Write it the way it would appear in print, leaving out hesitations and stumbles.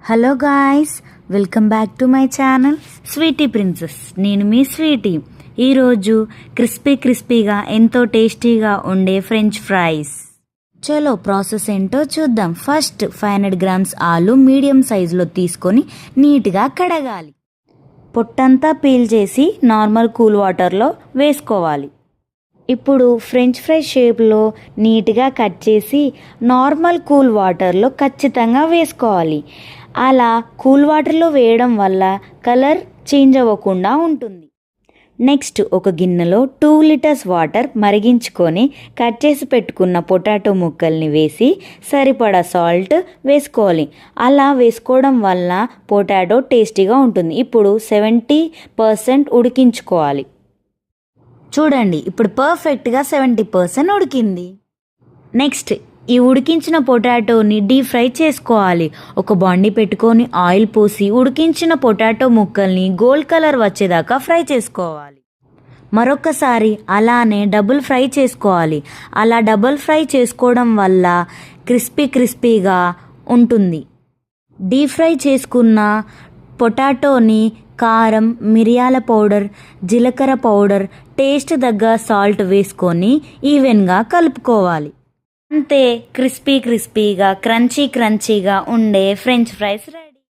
Hello guys, welcome back to my channel Sweety Princess. నేను మీ Sweety. ఈరోజు క్రిస్పీగా ఎంతో టేస్టీగా ఉండే ఫ్రెంచ్ ఫ్రైస్. చలో ప్రాసెస్ ఏంటో చూద్దాం. ఫస్ట్ 500 గ్రామ్స్ ఆలు మీడియం సైజులో తీసుకొని నీట్గా కడగాలి. పొట్టంతా పీల్ చేసి నార్మల్ కూల్ వాటర్లో వేసుకోవాలి. ఇప్పుడు ఫ్రెంచ్ ఫ్రై షేప్లో నీట్గా కట్ చేసి నార్మల్ కూల్ వాటర్లో ఖచ్చితంగా వేసుకోవాలి. అలా కూల్ వాటర్లో వేయడం వల్ల కలర్ చేంజ్ అవ్వకుండా ఉంటుంది. నెక్స్ట్ ఒక గిన్నెలో 2 లీటర్స్ వాటర్ మరిగించుకొని కట్ చేసి పెట్టుకున్న పొటాటో ముక్కల్ని వేసి సరిపడా సాల్ట్ వేసుకోవాలి. అలా వేసుకోవడం వల్ల పొటాటో టేస్టీగా ఉంటుంది. ఇప్పుడు 70% ఉడికించుకోవాలి. చూడండి, ఇప్పుడు పర్ఫెక్ట్గా 70% ఉడికింది. నెక్స్ట్ ఈ ఉడికించిన పొటాటోని డీప్ ఫ్రై చేసుకోవాలి. ఒక బాండీ పెట్టుకొని ఆయిల్ పోసి ఉడికించిన పొటాటో ముక్కల్ని గోల్డ్ కలర్ వచ్చేదాకా ఫ్రై చేసుకోవాలి. మరొకసారి అలానే డబుల్ ఫ్రై చేసుకోవాలి. అలా డబుల్ ఫ్రై చేసుకోవడం వల్ల క్రిస్పీగా ఉంటుంది. డీప్ ఫ్రై చేసుకున్న పొటాటోని కారం, మిరియాల పౌడర్, జీలకర్ర పౌడర్, టేస్ట్ తగ్గ సాల్ట్ వేసుకొని ఈవెన్గా కలుపుకోవాలి. అంతే, క్రిస్పీగా క్రంచీగా ఉండే ఫ్రెంచ్ ఫ్రైస్ రెడీ.